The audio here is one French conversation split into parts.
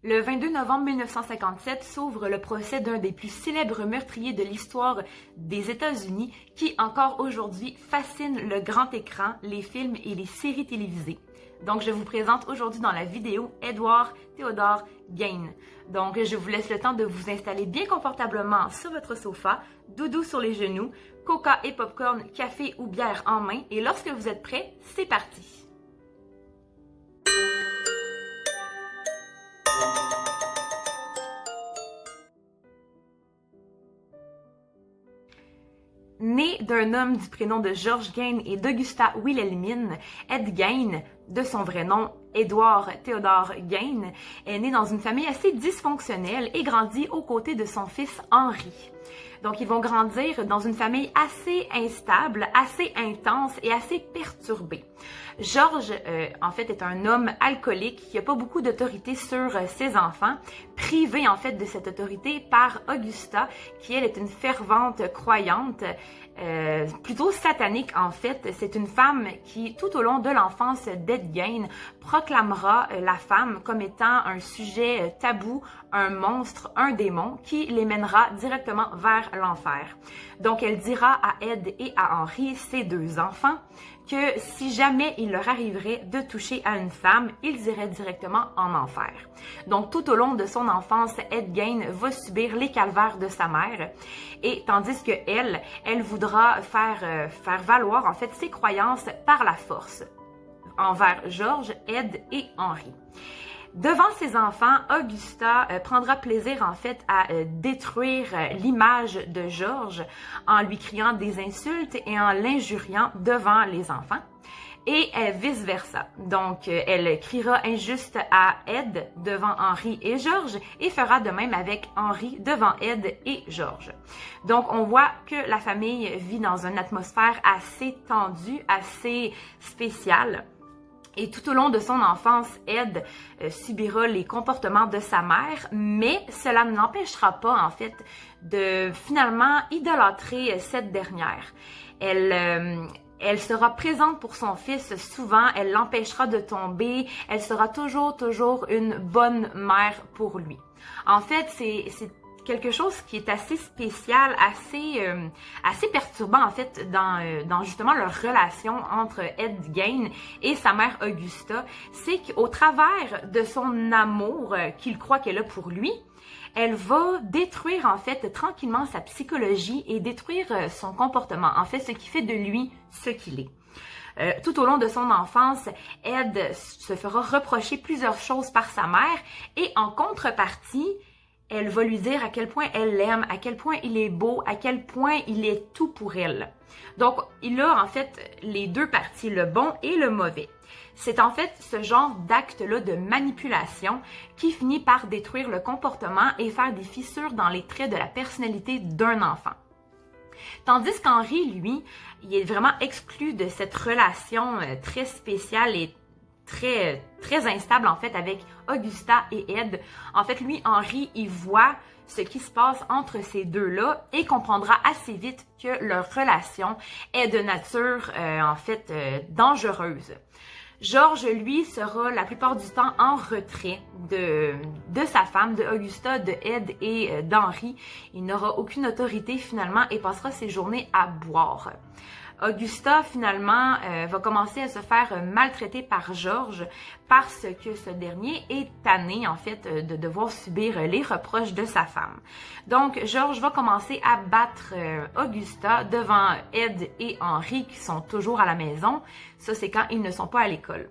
Le 22 novembre 1957 s'ouvre le procès d'un des plus célèbres meurtriers de l'histoire des États-Unis qui, encore aujourd'hui, fascine le grand écran, les films et les séries télévisées. Donc, je vous présente aujourd'hui dans la vidéo Edward Theodore Gain. Donc, je vous laisse le temps de vous installer bien confortablement sur votre sofa, doudou sur les genoux, coca et popcorn, café ou bière en main. Et lorsque vous êtes prêts, c'est parti! Né d'un homme du prénom de George Gain et d'Augusta Wilhelmine, Ed Gain, de son vrai nom Edward Theodore Gain, est né dans une famille assez dysfonctionnelle et grandit aux côtés de son fils Henry. Donc, ils vont grandir dans une famille assez instable, assez intense et assez perturbée. George, en fait, est un homme alcoolique qui n'a pas beaucoup d'autorité sur ses enfants, privé, en fait, de cette autorité par Augusta, qui, elle, est une fervente croyante, plutôt satanique, en fait. C'est une femme qui, tout au long de l'enfance d'Ed Gain, proclamera la femme comme étant un sujet tabou, un monstre, un démon, qui les mènera directement vers l'enfer. Donc, elle dira à Ed et à Henry, ses deux enfants, que si jamais il leur arriverait de toucher à une femme, ils iraient directement en enfer. Donc, tout au long de son enfance, Ed Gain va subir les calvaires de sa mère, et tandis que elle voudra faire valoir, en fait, ses croyances par la force envers George, Ed et Henry. Devant ses enfants, Augusta prendra plaisir en fait à détruire l'image de George en lui criant des insultes et en l'injuriant devant les enfants et vice-versa. Donc, elle criera injuste à Ed devant Henry et George et fera de même avec Henry devant Ed et George. Donc, on voit que la famille vit dans une atmosphère assez tendue, assez spéciale. Et tout au long de son enfance, Ed subira les comportements de sa mère, mais cela ne l'empêchera pas, en fait, de finalement idolâtrer cette dernière. Elle sera présente pour son fils souvent, elle l'empêchera de tomber, elle sera toujours une bonne mère pour lui. En fait, c'est quelque chose qui est assez spécial, assez perturbant en fait dans justement leur relation entre Ed Gain et sa mère Augusta, c'est qu'au travers de son amour qu'il croit qu'elle a pour lui, elle va détruire en fait tranquillement sa psychologie et détruire son comportement, en fait ce qui fait de lui ce qu'il est. Tout au long de son enfance, Ed se fera reprocher plusieurs choses par sa mère et en contrepartie, elle va lui dire à quel point elle l'aime, à quel point il est beau, à quel point il est tout pour elle. Donc, il a en fait les deux parties, le bon et le mauvais. C'est en fait ce genre d'acte-là de manipulation qui finit par détruire le comportement et faire des fissures dans les traits de la personnalité d'un enfant. Tandis qu'Henry, lui, il est vraiment exclu de cette relation très spéciale et très instable en fait avec Augusta et Ed. En fait, lui, Henry, il voit ce qui se passe entre ces deux-là et comprendra assez vite que leur relation est de nature en fait dangereuse. George, lui, sera la plupart du temps en retrait de sa femme, de Augusta, de Ed et d'Henry. Il n'aura aucune autorité finalement et passera ses journées à boire. Augusta, finalement, va commencer à se faire maltraiter par George parce que ce dernier est tanné, en fait, de devoir subir les reproches de sa femme. Donc, George va commencer à battre Augusta devant Ed et Henry qui sont toujours à la maison. Ça, c'est quand ils ne sont pas à l'école.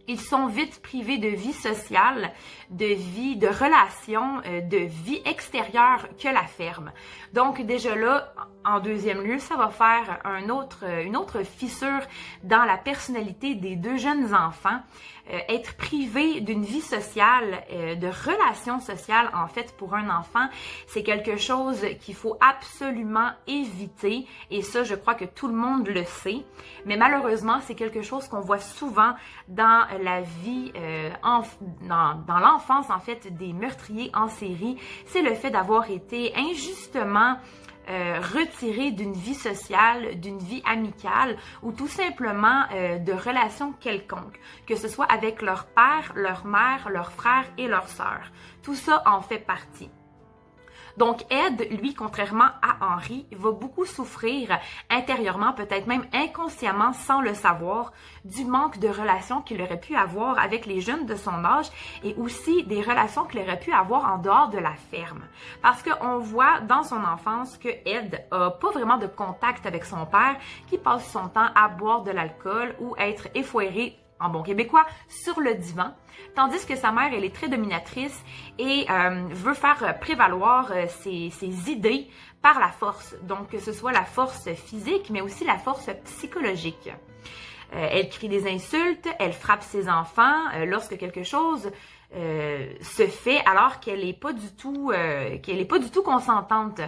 Ils sont vite privés de vie sociale, de relations, de vie extérieure que la ferme. Donc déjà là, en deuxième lieu, ça va faire une autre fissure dans la personnalité des deux jeunes enfants. Être privé d'une vie sociale, de relations sociales en fait pour un enfant, c'est quelque chose qu'il faut absolument éviter et ça je crois que tout le monde le sait, mais malheureusement c'est quelque chose qu'on voit souvent dans la vie, dans l'enfance en fait des meurtriers en série, c'est le fait d'avoir été injustement retirés d'une vie sociale, d'une vie amicale ou tout simplement de relations quelconques, que ce soit avec leur père, leur mère, leurs frères et leurs sœurs. Tout ça en fait partie. Donc Ed, lui, contrairement à Henry, va beaucoup souffrir intérieurement, peut-être même inconsciemment sans le savoir, du manque de relations qu'il aurait pu avoir avec les jeunes de son âge et aussi des relations qu'il aurait pu avoir en dehors de la ferme. Parce qu'on voit dans son enfance que Ed a pas vraiment de contact avec son père, qui passe son temps à boire de l'alcool ou être effoiré en bon québécois, sur le divan, tandis que sa mère, elle est très dominatrice et veut faire prévaloir ses idées par la force. Donc, que ce soit la force physique, mais aussi la force psychologique. Elle crie des insultes, elle frappe ses enfants lorsque quelque chose se fait alors qu'elle n'est pas du tout consentante.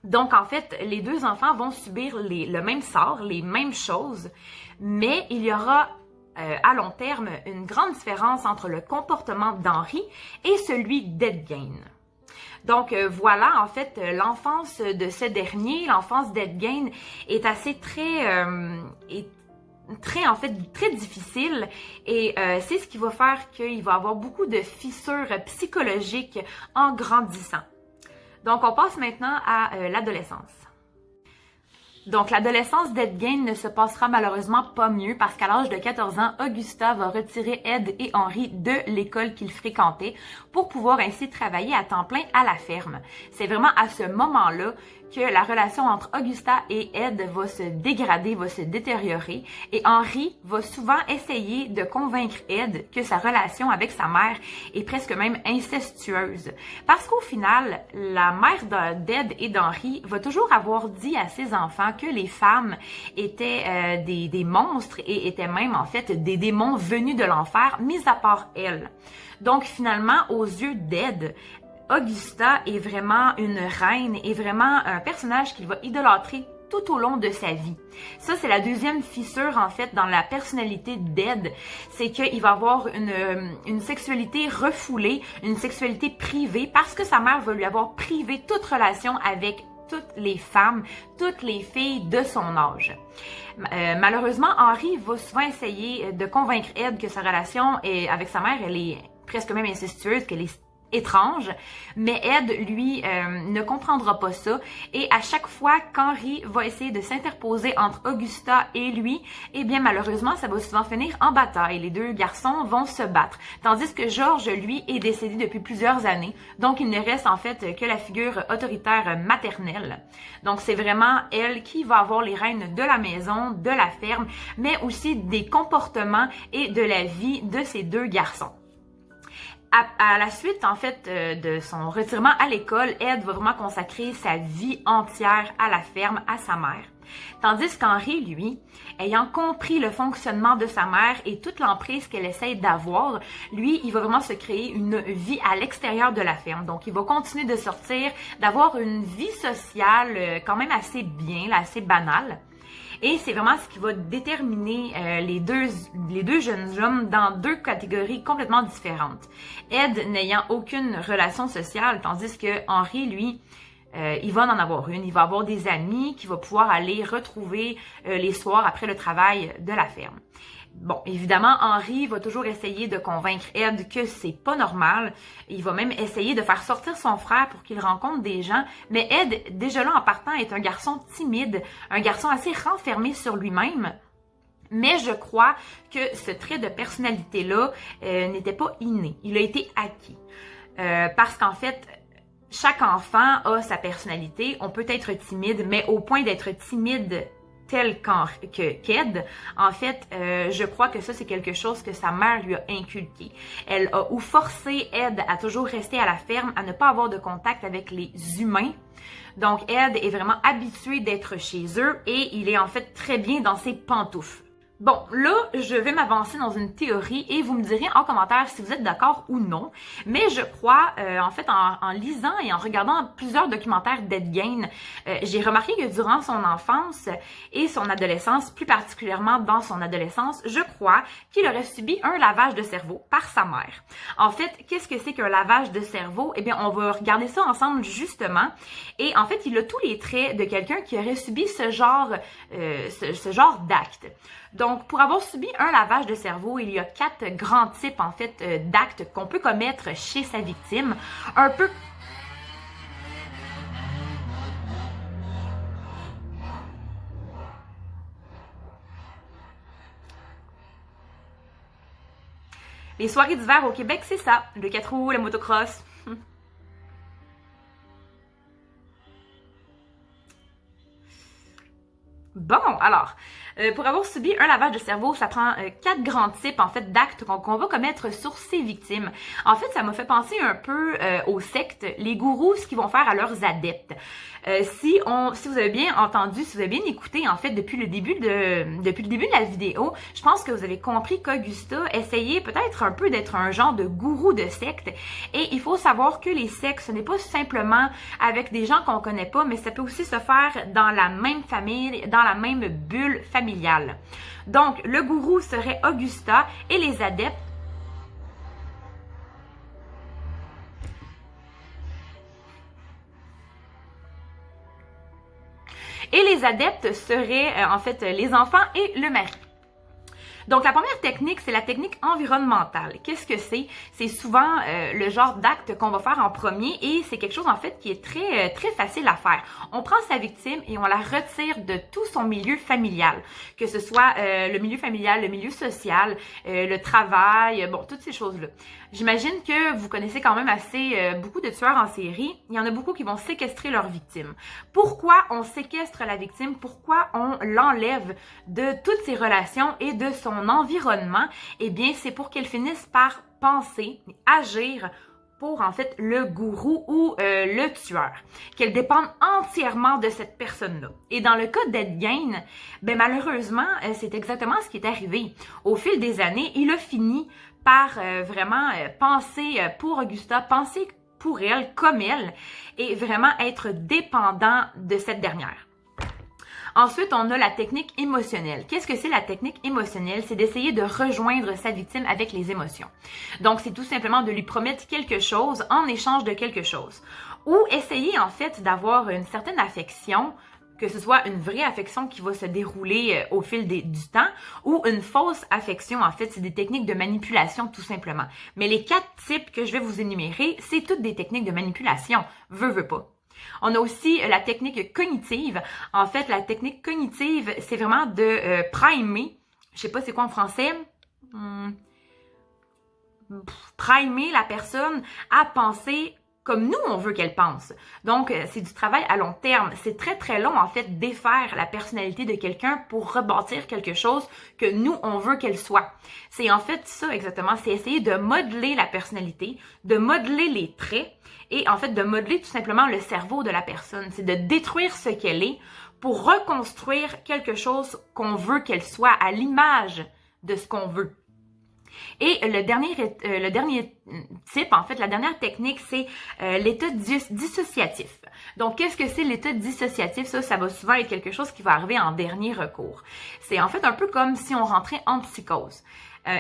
Donc, en fait, les deux enfants vont subir le même sort, les mêmes choses, mais il y aura à long terme une grande différence entre le comportement d'Henry et celui d'Ed Gein. Donc voilà, en fait, l'enfance de ce dernier, l'enfance d'Ed Gein est assez très difficile et c'est ce qui va faire qu'il va avoir beaucoup de fissures psychologiques en grandissant. Donc on passe maintenant à l'adolescence. Donc, l'adolescence d'Ed Gein ne se passera malheureusement pas mieux parce qu'à l'âge de 14 ans, Augusta va retirer Ed et Henry de l'école qu'ils fréquentaient pour pouvoir ainsi travailler à temps plein à la ferme. C'est vraiment à ce moment-là que la relation entre Augusta et Ed va se dégrader, va se détériorer et Henry va souvent essayer de convaincre Ed que sa relation avec sa mère est presque même incestueuse. Parce qu'au final, la mère d'Ed et d'Henry va toujours avoir dit à ses enfants que les femmes étaient des monstres et étaient même en fait des démons venus de l'enfer, mis à part elle. Donc finalement, aux yeux d'Ed, Augusta est vraiment une reine et vraiment un personnage qu'il va idolâtrer tout au long de sa vie. Ça, c'est la deuxième fissure, en fait, dans la personnalité d'Ed. C'est qu'il va avoir une sexualité refoulée, une sexualité privée, parce que sa mère va lui avoir privé toute relation avec toutes les femmes, toutes les filles de son âge. Malheureusement, Henry va souvent essayer de convaincre Ed que sa relation avec sa mère, elle est presque même incestueuse, qu'elle est étrange, mais Ed, lui, ne comprendra pas ça et à chaque fois qu'Henry va essayer de s'interposer entre Augusta et lui, eh bien malheureusement, ça va souvent finir en bataille. Les deux garçons vont se battre, tandis que George, lui, est décédé depuis plusieurs années, donc il ne reste en fait que la figure autoritaire maternelle. Donc c'est vraiment elle qui va avoir les rênes de la maison, de la ferme, mais aussi des comportements et de la vie de ces deux garçons. À la suite, en fait, de son retirement à l'école, Ed va vraiment consacrer sa vie entière à la ferme, à sa mère. Tandis qu'Henry, lui, ayant compris le fonctionnement de sa mère et toute l'emprise qu'elle essaie d'avoir, lui, il va vraiment se créer une vie à l'extérieur de la ferme. Donc, il va continuer de sortir, d'avoir une vie sociale quand même assez bien, là, assez banale. Et c'est vraiment ce qui va déterminer les deux jeunes hommes dans deux catégories complètement différentes. Ed n'ayant aucune relation sociale, tandis que Henry, lui, il va en avoir une. Il va avoir des amis qu'il va pouvoir aller retrouver les soirs après le travail de la ferme. Bon, évidemment, Henry va toujours essayer de convaincre Ed que c'est pas normal. Il va même essayer de faire sortir son frère pour qu'il rencontre des gens. Mais Ed, déjà là en partant, est un garçon timide, un garçon assez renfermé sur lui-même. Mais je crois que ce trait de personnalité-là n'était pas inné. Il a été acquis. Parce qu'en fait, chaque enfant a sa personnalité. On peut être timide, mais au point d'être timide tel qu'Ed, en fait, je crois que ça, c'est quelque chose que sa mère lui a inculqué. Elle a ou forcé Ed à toujours rester à la ferme, à ne pas avoir de contact avec les humains. Donc, Ed est vraiment habitué d'être chez eux et il est en fait très bien dans ses pantoufles. Bon, là, je vais m'avancer dans une théorie et vous me direz en commentaire si vous êtes d'accord ou non. Mais je crois, en fait, en lisant et en regardant plusieurs documentaires d'Ed Gein, j'ai remarqué que durant son enfance et son adolescence, plus particulièrement dans son adolescence, je crois qu'il aurait subi un lavage de cerveau par sa mère. En fait, qu'est-ce que c'est qu'un lavage de cerveau? Eh bien, on va regarder ça ensemble justement. Et en fait, il a tous les traits de quelqu'un qui aurait subi ce genre d'acte. Donc, pour avoir subi un lavage de cerveau, il y a 4 grands types, en fait, d'actes qu'on peut commettre chez sa victime. Un peu... Les soirées d'hiver au Québec, c'est ça. Le 4 roues, la motocross. Bon, alors, pour avoir subi un lavage de cerveau, ça prend 4 grands types, en fait, d'actes qu'on va commettre sur ces victimes. En fait, ça m'a fait penser un peu aux sectes, les gourous, ce qu'ils vont faire à leurs adeptes. Si vous avez bien entendu, si vous avez bien écouté, en fait, depuis le début de la vidéo, je pense que vous avez compris qu'Augusta essayait peut-être un peu d'être un genre de gourou de secte. Et il faut savoir que les sectes, ce n'est pas simplement avec des gens qu'on connaît pas, mais ça peut aussi se faire dans la même famille, dans la même bulle familiale. Donc, le gourou serait Augusta et les adeptes seraient en fait les enfants et le mari. Donc, la première technique, c'est la technique environnementale. Qu'est-ce que c'est? C'est souvent le genre d'acte qu'on va faire en premier et c'est quelque chose, en fait, qui est très facile à faire. On prend sa victime et on la retire de tout son milieu familial, que ce soit le milieu familial, le milieu social, le travail, bon, toutes ces choses-là. J'imagine que vous connaissez quand même assez beaucoup de tueurs en série. Il y en a beaucoup qui vont séquestrer leur victime. Pourquoi on séquestre la victime? Pourquoi on l'enlève de toutes ses relations et de son environnement? Eh bien, c'est pour qu'elle finisse par penser, agir pour, en fait, le gourou ou le tueur. Qu'elle dépende entièrement de cette personne-là. Et dans le cas d'Ed Gein, ben malheureusement, c'est exactement ce qui est arrivé. Au fil des années, il a fini par vraiment penser pour Augusta, penser pour elle, comme elle, et vraiment être dépendant de cette dernière. Ensuite, on a la technique émotionnelle. Qu'est-ce que c'est la technique émotionnelle? C'est d'essayer de rejoindre sa victime avec les émotions. Donc, c'est tout simplement de lui promettre quelque chose en échange de quelque chose. Ou essayer, en fait, d'avoir une certaine affection, que ce soit une vraie affection qui va se dérouler au fil du temps ou une fausse affection. En fait, c'est des techniques de manipulation tout simplement. Mais les 4 types que je vais vous énumérer, c'est toutes des techniques de manipulation. Veux pas. On a aussi la technique cognitive. En fait, la technique cognitive, c'est vraiment de primer. Je sais pas c'est quoi en français. Primer la personne à penser comme nous, on veut qu'elle pense. Donc, c'est du travail à long terme. C'est très long, en fait, défaire la personnalité de quelqu'un pour rebâtir quelque chose que nous, on veut qu'elle soit. C'est en fait ça, exactement. C'est essayer de modeler la personnalité, de modeler les traits et, en fait, de modeler tout simplement le cerveau de la personne. C'est de détruire ce qu'elle est pour reconstruire quelque chose qu'on veut qu'elle soit à l'image de ce qu'on veut. Et le dernier type, en fait, la dernière technique, c'est l'état dissociatif. Donc, qu'est-ce que c'est l'état dissociatif? Ça va souvent être quelque chose qui va arriver en dernier recours. C'est en fait un peu comme si on rentrait en psychose.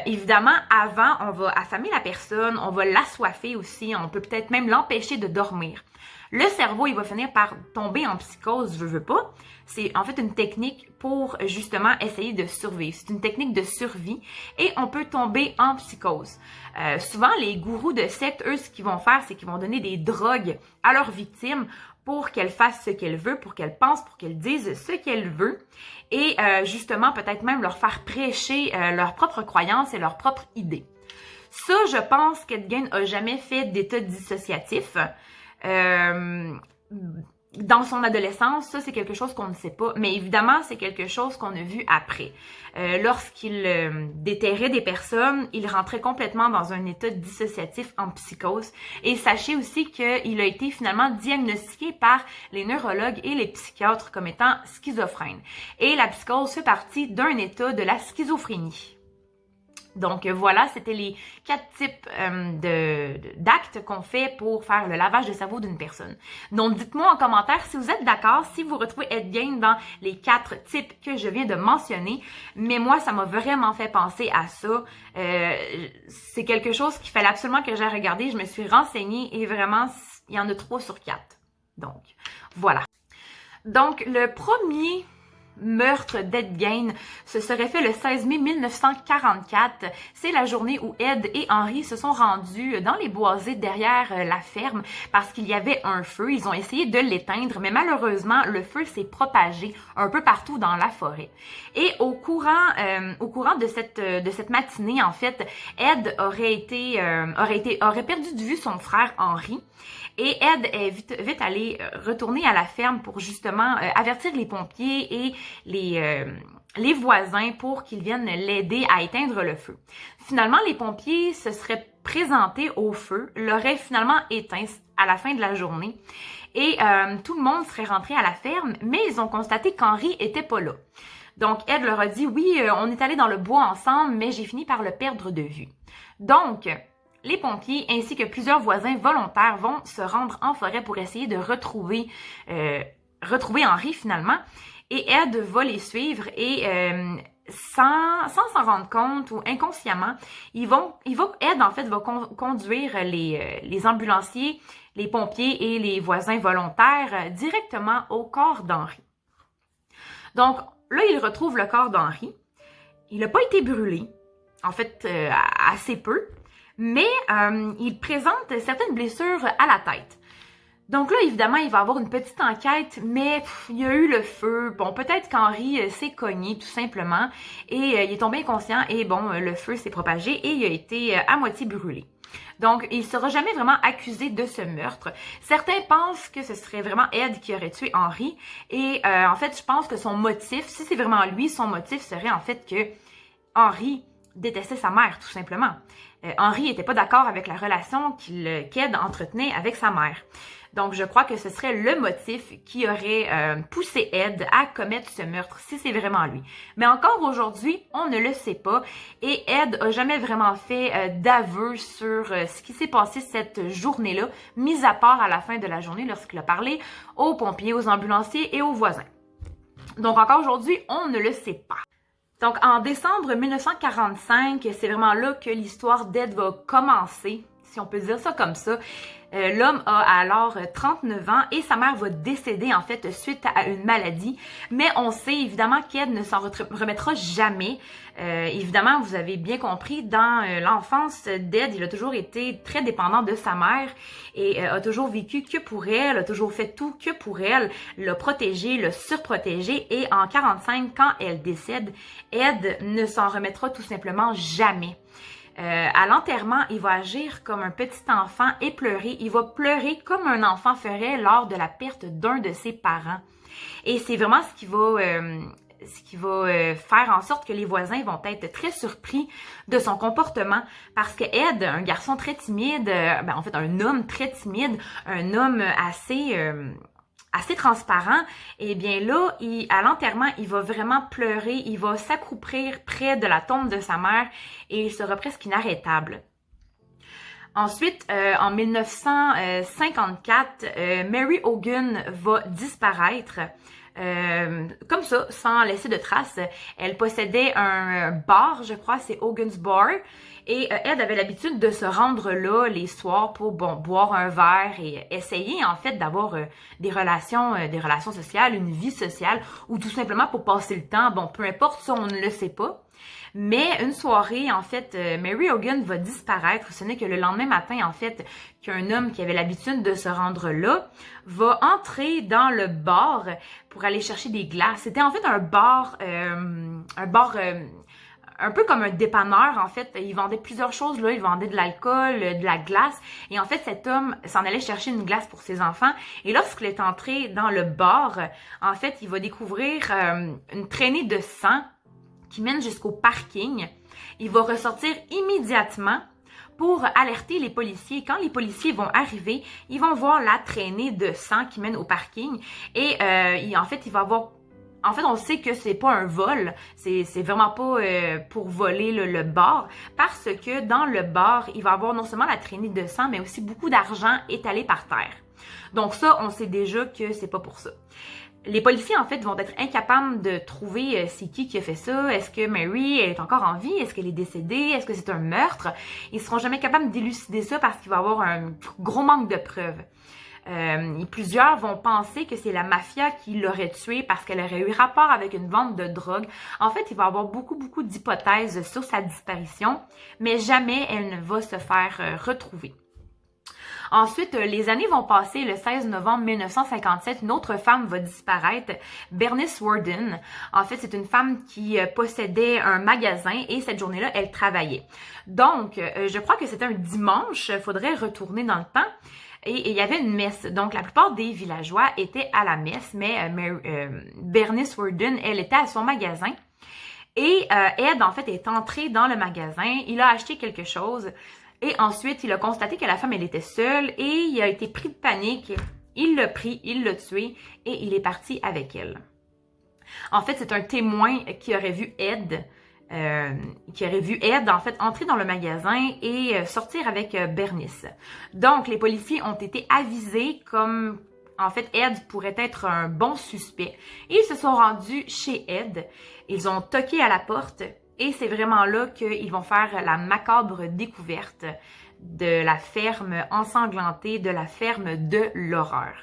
Évidemment, avant, on va affamer la personne, on va l'assoiffer aussi, on peut peut-être même l'empêcher de dormir. Le cerveau, il va finir par tomber en psychose, veux pas. C'est en fait une technique pour justement essayer de survivre. C'est une technique de survie et on peut tomber en psychose. Souvent, les gourous de secte, eux, ce qu'ils vont faire, c'est qu'ils vont donner des drogues à leurs victimes pour qu'elle fasse ce qu'elle veut, pour qu'elle pense, pour qu'elle dise ce qu'elle veut et justement peut-être même leur faire prêcher leurs propres croyances et leurs propres idées. Ça, je pense qu'Ed Gein n'a jamais fait d'état dissociatif. dans son adolescence, ça c'est quelque chose qu'on ne sait pas, mais évidemment c'est quelque chose qu'on a vu après. Lorsqu'il déterrait des personnes, il rentrait complètement dans un état dissociatif en psychose. Et sachez aussi qu'il a été finalement diagnostiqué par les neurologues et les psychiatres comme étant schizophrène. Et la psychose fait partie d'un état de la schizophrénie. Donc voilà, c'était les 4 types d'actes qu'on fait pour faire le lavage de cerveau d'une personne. Donc dites-moi en commentaire si vous êtes d'accord, si vous retrouvez Ed Gein dans les 4 types que je viens de mentionner. Mais moi, ça m'a vraiment fait penser à ça. C'est quelque chose qu'il fallait absolument que j'aille regarder. Je me suis renseignée et vraiment, il y en a 3 sur 4. Donc voilà. Donc le premier meurtre d'Ed Gein se serait fait le 16 mai 1944. C'est la journée où Ed et Henry se sont rendus dans les boisés derrière la ferme parce qu'il y avait un feu. Ils ont essayé de l'éteindre, mais malheureusement, le feu s'est propagé un peu partout dans la forêt. Et au courant de cette matinée, en fait, Ed aurait perdu de vue son frère Henry. Et Ed est vite allé retourner à la ferme pour justement avertir les pompiers et les voisins pour qu'ils viennent l'aider à éteindre le feu. Finalement, les pompiers se seraient présentés au feu, l'auraient finalement éteint à la fin de la journée et tout le monde serait rentré à la ferme, mais ils ont constaté qu'Henry était pas là. Donc Ed leur a dit « Oui, on est allé dans le bois ensemble, mais j'ai fini par le perdre de vue. » Donc, les pompiers ainsi que plusieurs voisins volontaires vont se rendre en forêt pour essayer de retrouver Henry finalement. Et Ed va les suivre et sans s'en rendre compte ou inconsciemment, Ed en fait va conduire les ambulanciers, les pompiers et les voisins volontaires directement au corps d'Henry. Donc là, il retrouve le corps d'Henry. Il n'a pas été brûlé, en fait assez peu. Mais il présente certaines blessures à la tête. Donc là, évidemment, il va avoir une petite enquête, mais il y a eu le feu. Bon, peut-être qu'Henry s'est cogné tout simplement et il est tombé inconscient et bon, le feu s'est propagé et il a été à moitié brûlé. Donc, il ne sera jamais vraiment accusé de ce meurtre. Certains pensent que ce serait vraiment Ed qui aurait tué Henry et en fait, je pense que son motif, si c'est vraiment lui, son motif serait en fait que Henry détestait sa mère, tout simplement. Henry n'était pas d'accord avec la relation qu'Ed entretenait avec sa mère. Donc, je crois que ce serait le motif qui aurait poussé Ed à commettre ce meurtre, si c'est vraiment lui. Mais encore aujourd'hui, on ne le sait pas. Et Ed a jamais vraiment fait d'aveu sur ce qui s'est passé cette journée-là, mis à part à la fin de la journée lorsqu'il a parlé aux pompiers, aux ambulanciers et aux voisins. Donc, encore aujourd'hui, on ne le sait pas. Donc, en décembre 1945, c'est vraiment là que l'histoire d'Ed va commencer, si on peut dire ça comme ça. L'homme a alors 39 ans et sa mère va décéder en fait suite à une maladie. Mais on sait évidemment qu'Ed ne s'en remettra jamais. Évidemment, vous avez bien compris, dans l'enfance d'Ed, il a toujours été très dépendant de sa mère et a toujours vécu que pour elle, a toujours fait tout que pour elle, l'a protégé, l'a surprotégé. Et en 45, quand elle décède, Ed ne s'en remettra tout simplement jamais. À l'enterrement, il va agir comme un petit enfant et pleurer. Il va pleurer comme un enfant ferait lors de la perte d'un de ses parents. Et c'est vraiment ce qui va faire en sorte que les voisins vont être très surpris de son comportement parce que Ed, un garçon très timide, en fait un homme très timide, un homme assez transparent, et bien là, à l'enterrement, il va vraiment pleurer, il va s'accroupir près de la tombe de sa mère et il sera presque inarrêtable. Ensuite, en 1954, Mary Hogan va disparaître. Comme ça, sans laisser de traces. Elle possédait un bar, je crois, c'est Hogan's Bar. Et Ed avait l'habitude de se rendre là les soirs pour boire un verre et essayer en fait d'avoir des relations sociales, une vie sociale ou tout simplement pour passer le temps. Bon, peu importe, ça on ne le sait pas. Mais une soirée, en fait, Mary Hogan va disparaître. Ce n'est que le lendemain matin, en fait, qu'un homme qui avait l'habitude de se rendre là va entrer dans le bar pour aller chercher des glaces. C'était en fait un bar un peu comme un dépanneur, en fait. Il vendait plusieurs choses, là. Il vendait de l'alcool, de la glace. Et en fait, cet homme s'en allait chercher une glace pour ses enfants. Et lorsqu'il est entré dans le bar, en fait, il va découvrir une traînée de sang qui mène jusqu'au parking. Il va ressortir immédiatement pour alerter les policiers. Quand les policiers vont arriver, ils vont voir la traînée de sang qui mène au parking. Et en fait, il va avoir... En fait, on sait que c'est pas un vol, c'est vraiment pas pour voler le bar, parce que dans le bar, il va y avoir non seulement la traînée de sang, mais aussi beaucoup d'argent étalé par terre. Donc ça, on sait déjà que c'est pas pour ça. Les policiers, en fait, vont être incapables de trouver c'est qui a fait ça. Est-ce que Mary elle est encore en vie? Est-ce qu'elle est décédée? Est-ce que c'est un meurtre? Ils seront jamais capables d'élucider ça parce qu'il va y avoir un gros manque de preuves. Et plusieurs vont penser que c'est la mafia qui l'aurait tué parce qu'elle aurait eu rapport avec une vente de drogue. En fait, il va y avoir beaucoup d'hypothèses sur sa disparition, mais jamais elle ne va se faire retrouver. Ensuite, les années vont passer. Le 16 novembre 1957, une autre femme va disparaître, Bernice Worden. En fait, c'est une femme qui possédait un magasin et cette journée-là, elle travaillait. Donc, je crois que c'était un dimanche. Il faudrait retourner dans le temps. Et il y avait une messe. Donc, la plupart des villageois étaient à la messe, mais Bernice Worden, elle était à son magasin. Et Ed, en fait, est entré dans le magasin. Il a acheté quelque chose. Et ensuite, il a constaté que la femme, elle était seule et il a été pris de panique. Il l'a pris, il l'a tué et il est parti avec elle. En fait, c'est un témoin qui aurait vu Ed, en fait, entrer dans le magasin et sortir avec Bernice. Donc, les policiers ont été avisés comme, en fait, Ed pourrait être un bon suspect. Ils se sont rendus chez Ed. Ils ont toqué à la porte. Et c'est vraiment là qu'ils vont faire la macabre découverte de la ferme ensanglantée, de la ferme de l'horreur.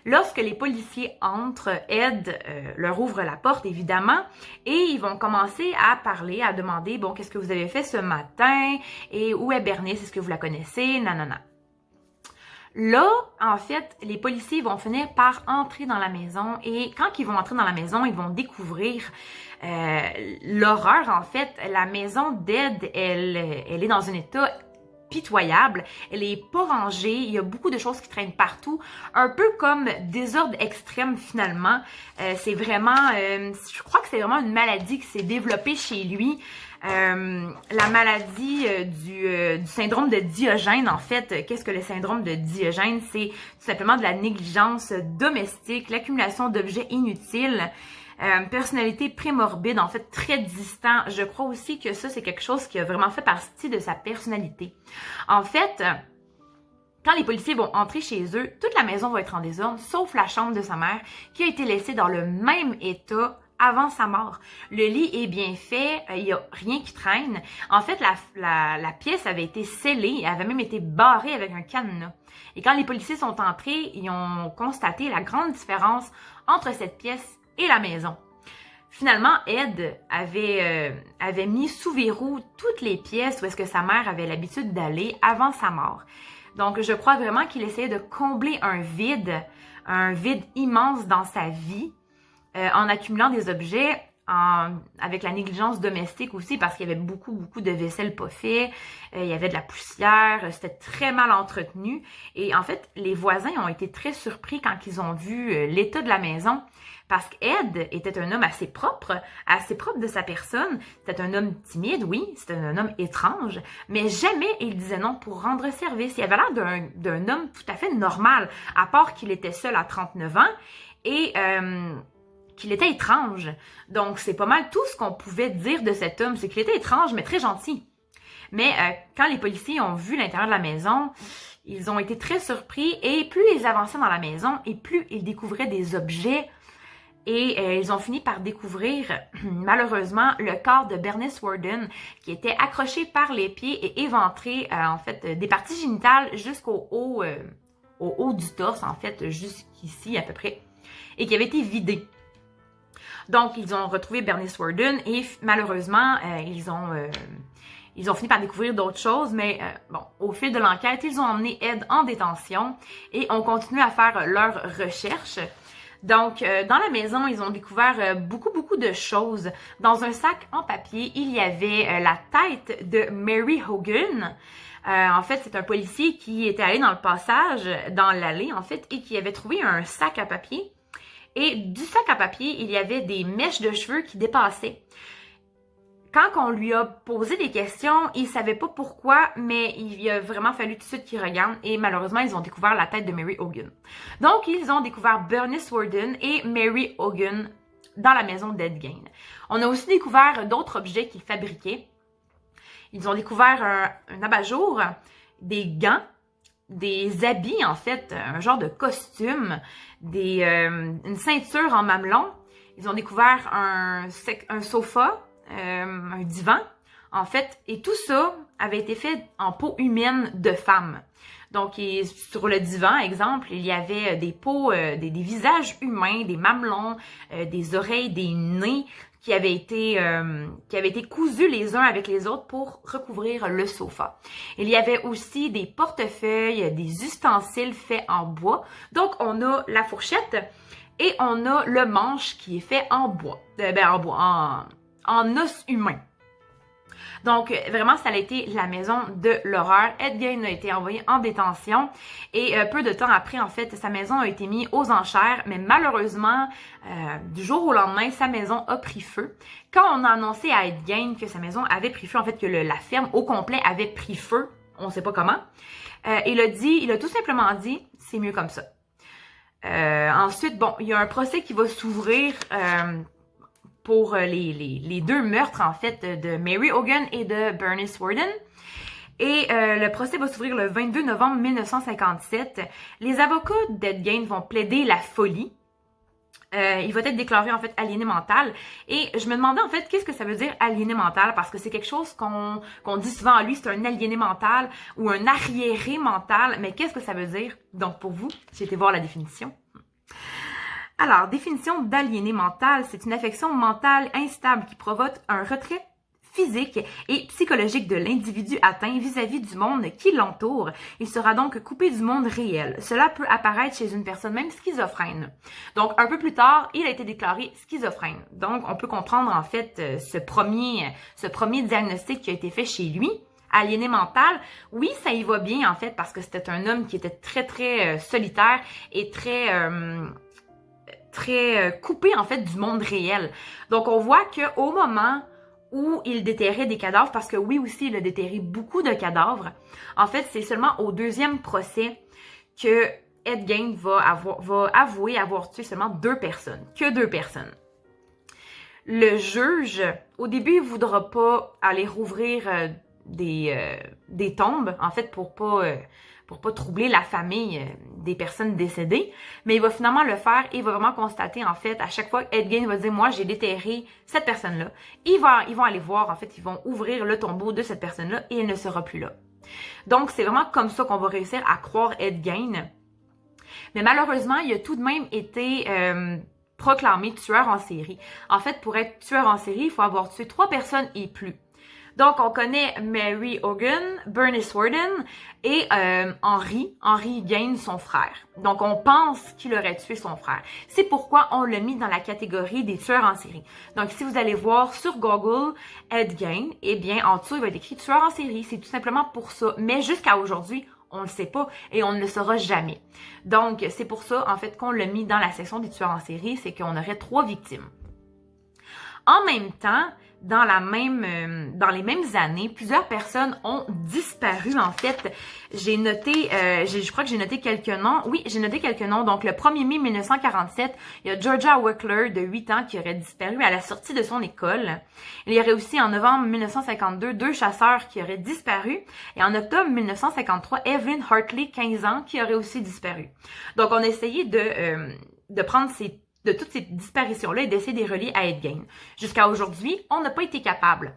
Lorsque les policiers entrent, Ed leur ouvre la porte, évidemment, et ils vont commencer à parler, à demander, bon, qu'est-ce que vous avez fait ce matin? Et où est Bernice? Est-ce que vous la connaissez? Nanana. Là, en fait, les policiers vont finir par entrer dans la maison et quand ils vont entrer dans la maison, ils vont découvrir l'horreur. En fait, la maison d'Ed, elle est dans un état pitoyable. Elle est pas rangée. Il y a beaucoup de choses qui traînent partout. Un peu comme désordre extrême finalement. C'est vraiment, je crois que c'est vraiment une maladie qui s'est développée chez lui. La maladie du syndrome de Diogène, en fait, qu'est-ce que le syndrome de Diogène? C'est tout simplement de la négligence domestique, l'accumulation d'objets inutiles, personnalité prémorbide, en fait, très distant. Je crois aussi que ça, c'est quelque chose qui a vraiment fait partie de sa personnalité. En fait, quand les policiers vont entrer chez eux, toute la maison va être en désordre, sauf la chambre de sa mère, qui a été laissée dans le même état avant sa mort. Le lit est bien fait, il n'y a rien qui traîne. En fait, la pièce avait été scellée, elle avait même été barrée avec un cadenas. Et quand les policiers sont entrés, ils ont constaté la grande différence entre cette pièce et la maison. Finalement, Ed avait mis sous verrou toutes les pièces où est-ce que sa mère avait l'habitude d'aller avant sa mort. Donc, je crois vraiment qu'il essayait de combler un vide immense dans sa vie, en accumulant des objets, avec la négligence domestique aussi, parce qu'il y avait beaucoup de vaisselle pas fait, il y avait de la poussière, c'était très mal entretenu. Et en fait, les voisins ont été très surpris quand ils ont vu l'état de la maison, parce qu'Ed était un homme assez propre de sa personne. C'était un homme timide, oui, c'était un homme étrange, mais jamais il disait non pour rendre service. Il avait l'air d'un homme tout à fait normal, à part qu'il était seul à 39 ans et qu'il était étrange. Donc, c'est pas mal tout ce qu'on pouvait dire de cet homme, c'est qu'il était étrange, mais très gentil. Mais quand les policiers ont vu l'intérieur de la maison, ils ont été très surpris et plus ils avançaient dans la maison et plus ils découvraient des objets. Et ils ont fini par découvrir, malheureusement, le corps de Bernice Worden qui était accroché par les pieds et éventré, en fait, des parties génitales jusqu'au haut, au haut du torse, en fait, jusqu'ici à peu près, et qui avait été vidé. Donc, ils ont retrouvé Bernice Worden et malheureusement, ils ont fini par découvrir d'autres choses, mais bon, au fil de l'enquête, ils ont emmené Ed en détention et ont continué à faire leurs recherches. Donc, dans la maison, ils ont découvert beaucoup de choses. Dans un sac en papier, il y avait la tête de Mary Hogan. En fait, c'est un policier qui était allé dans le passage, dans l'allée, en fait, et qui avait trouvé un sac à papier. Et du sac à papier, il y avait des mèches de cheveux qui dépassaient. Quand on lui a posé des questions, il savait pas pourquoi, mais il a vraiment fallu tout de suite qu'il regarde et malheureusement, ils ont découvert la tête de Mary Hogan. Donc, ils ont découvert Bernice Worden et Mary Hogan dans la maison d'Ed Gein. On a aussi découvert d'autres objets qu'ils fabriquaient. Ils ont découvert un abat-jour, des gants, des habits en fait, un genre de costume, une ceinture en mamelon. Ils ont découvert un sofa, un divan, en fait, et tout ça avait été fait en peau humaine de femme. Donc, sur le divan, exemple, il y avait des peaux, des visages humains, des mamelons, des oreilles, des nez qui avaient été cousus les uns avec les autres pour recouvrir le sofa. Il y avait aussi des portefeuilles, des ustensiles faits en bois. Donc, on a la fourchette et on a le manche qui est fait en bois, en os humain. Donc, vraiment, ça a été la maison de l'horreur. Ed Gein a été envoyé en détention et peu de temps après, en fait, sa maison a été mise aux enchères, mais malheureusement, du jour au lendemain, sa maison a pris feu. Quand on a annoncé à Ed Gein que sa maison avait pris feu, en fait, que la ferme au complet avait pris feu, on ne sait pas comment, il a tout simplement dit, c'est mieux comme ça. Ensuite, bon, il y a un procès qui va s'ouvrir pour les deux meurtres, en fait, de Mary Hogan et de Bernice Worden. Et le procès va s'ouvrir le 22 novembre 1957. Les avocats d'Ed Gein vont plaider la folie. Il va être déclaré, en fait, aliéné mental. Et je me demandais, en fait, qu'est-ce que ça veut dire aliéné mental? Parce que c'est quelque chose qu'on dit souvent à lui, c'est un aliéné mental ou un arriéré mental. Mais qu'est-ce que ça veut dire? Donc, pour vous, j'ai été voir la définition. Alors, définition d'aliéné mental, c'est une affection mentale instable qui provoque un retrait physique et psychologique de l'individu atteint vis-à-vis du monde qui l'entoure. Il sera donc coupé du monde réel. Cela peut apparaître chez une personne même schizophrène. Donc, un peu plus tard, il a été déclaré schizophrène. Donc, on peut comprendre en fait ce premier diagnostic qui a été fait chez lui. Aliéné mental, oui, ça y va bien en fait parce que c'était un homme qui était très solitaire et très coupé en fait du monde réel. Donc on voit qu'au moment où il déterrait des cadavres, parce que oui aussi il a déterré beaucoup de cadavres, en fait c'est seulement au deuxième procès que Ed Gein va avouer avoir tué seulement deux personnes. Le juge, au début, il ne voudra pas aller rouvrir des tombes, en fait, pour pas troubler la famille des personnes décédées, mais il va finalement le faire et il va vraiment constater, en fait, à chaque fois, Ed Gein va dire, moi, j'ai déterré cette personne-là. Ils vont aller voir, en fait, ils vont ouvrir le tombeau de cette personne-là et elle ne sera plus là. Donc, c'est vraiment comme ça qu'on va réussir à croire Ed Gein. Mais malheureusement, il a tout de même été proclamé tueur en série. En fait, pour être tueur en série, il faut avoir tué 3 personnes et plus. Donc, on connaît Mary Hogan, Bernice Worden et Henry Gein, son frère. Donc, on pense qu'il aurait tué son frère. C'est pourquoi on l'a mis dans la catégorie des tueurs en série. Donc, si vous allez voir sur Google Ed Gein, eh bien, en dessous, il va être écrit tueur en série. C'est tout simplement pour ça. Mais jusqu'à aujourd'hui, on ne le sait pas et on ne le saura jamais. Donc, c'est pour ça, en fait, qu'on l'a mis dans la section des tueurs en série, c'est qu'on aurait 3 victimes. En même temps, dans les mêmes années, plusieurs personnes ont disparu. En fait, j'ai noté, je crois que j'ai noté quelques noms. Oui, j'ai noté quelques noms. Donc, le 1er mai 1947, il y a Georgia Weckler, de 8 ans, qui aurait disparu à la sortie de son école. Il y aurait aussi, en novembre 1952, 2 chasseurs qui auraient disparu. Et en octobre 1953, Evelyn Hartley, 15 ans, qui aurait aussi disparu. Donc, on a essayé de prendre de toutes ces disparitions-là et d'essayer de les relier à Ed Gein. Jusqu'à aujourd'hui, on n'a pas été capable.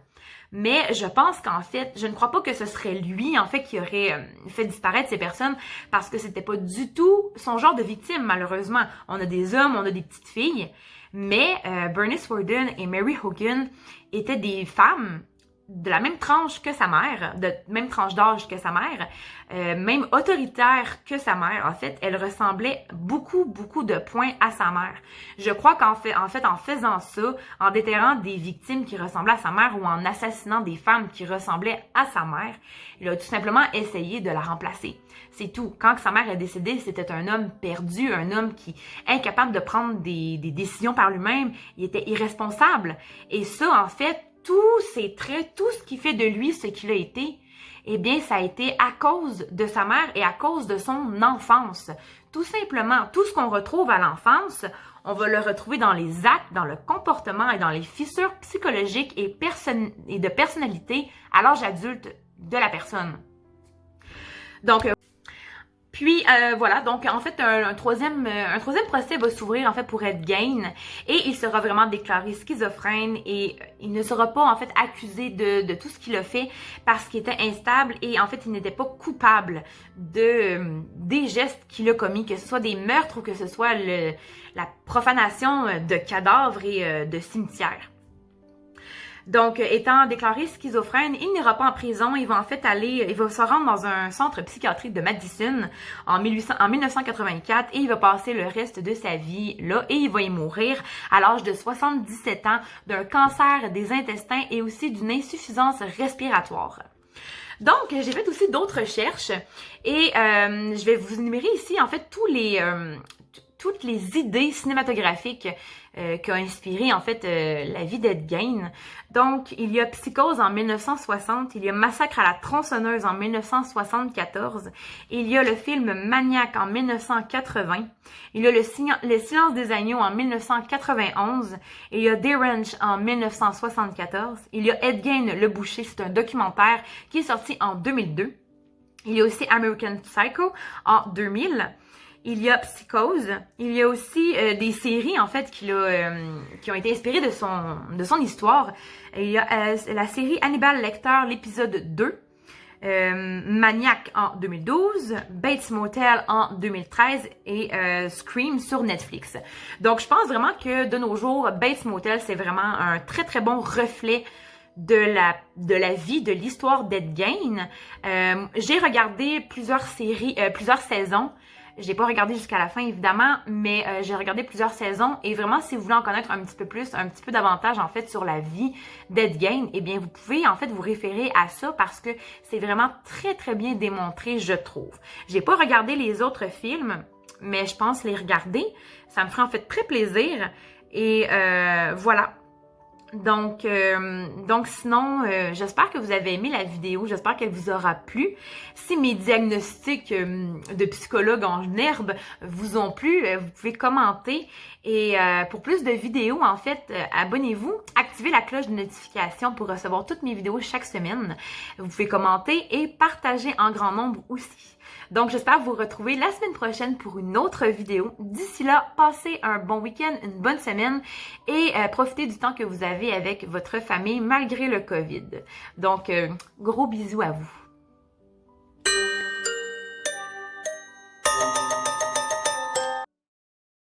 Mais je pense qu'en fait, je ne crois pas que ce serait lui, en fait, qui aurait fait disparaître ces personnes parce que c'était pas du tout son genre de victime, malheureusement. On a des hommes, on a des petites filles, mais Bernice Worden et Mary Hogan étaient des femmes de la même tranche que sa mère, de même tranche d'âge que sa mère, même autoritaire que sa mère. En fait, elle ressemblait beaucoup de points à sa mère. Je crois en faisant ça, en déterrant des victimes qui ressemblaient à sa mère ou en assassinant des femmes qui ressemblaient à sa mère, il a tout simplement essayé de la remplacer. C'est tout. Quand sa mère est décédée, c'était un homme perdu, un homme qui incapable de prendre des décisions par lui-même. Il était irresponsable. Et ça, en fait, tous ses traits, tout ce qui fait de lui ce qu'il a été, eh bien, ça a été à cause de sa mère et à cause de son enfance. Tout simplement, tout ce qu'on retrouve à l'enfance, on va le retrouver dans les actes, dans le comportement et dans les fissures psychologiques et de personnalité à l'âge adulte de la personne. Donc, puis voilà, donc en fait un troisième procès va s'ouvrir en fait pour Ed Gein et il sera vraiment déclaré schizophrène et il ne sera pas en fait accusé de tout ce qu'il a fait parce qu'il était instable et en fait il n'était pas coupable des gestes qu'il a commis, que ce soit des meurtres ou que ce soit la profanation de cadavres et de cimetières. Donc, étant déclaré schizophrène, il n'ira pas en prison. Il va en fait il va se rendre dans un centre psychiatrique de Madison en 1984 et il va passer le reste de sa vie là et il va y mourir à l'âge de 77 ans d'un cancer des intestins et aussi d'une insuffisance respiratoire. Donc, j'ai fait aussi d'autres recherches et je vais vous énumérer ici en fait toutes les idées cinématographiques qui ont inspiré en fait la vie d'Ed Gein. Donc, il y a Psychose en 1960, il y a Massacre à la tronçonneuse en 1974, il y a le film Maniac en 1980, il y a le Silence des agneaux en 1991, il y a Deranged en 1974, il y a Ed Gein le boucher, c'est un documentaire qui est sorti en 2002, il y a aussi American Psycho en 2000. Il y a Psychose. Il y a aussi des séries, en fait, qui ont été inspirées de son histoire. Il y a la série Hannibal Lecter, l'épisode 2. Maniac en 2012. Bates Motel en 2013. Et Scream sur Netflix. Donc, je pense vraiment que de nos jours, Bates Motel, c'est vraiment un très bon reflet de la vie, de l'histoire d'Ed Gein. J'ai regardé plusieurs saisons. J'ai pas regardé jusqu'à la fin, évidemment, mais j'ai regardé plusieurs saisons et vraiment, si vous voulez en connaître un petit peu davantage, en fait, sur la vie d'Ed Gein, eh bien, vous pouvez, en fait, vous référer à ça parce que c'est vraiment très bien démontré, je trouve. J'ai pas regardé les autres films, mais je pense les regarder. Ça me ferait, en fait, très plaisir. Et voilà. Donc sinon, j'espère que vous avez aimé la vidéo, j'espère qu'elle vous aura plu. Si mes diagnostics de psychologue en herbe vous ont plu, vous pouvez commenter. Et pour plus de vidéos, en fait, abonnez-vous, activez la cloche de notification pour recevoir toutes mes vidéos chaque semaine. Vous pouvez commenter et partager en grand nombre aussi. Donc, j'espère vous retrouver la semaine prochaine pour une autre vidéo. D'ici là, passez un bon week-end, une bonne semaine et profitez du temps que vous avez avec votre famille malgré le COVID. Donc, gros bisous à vous.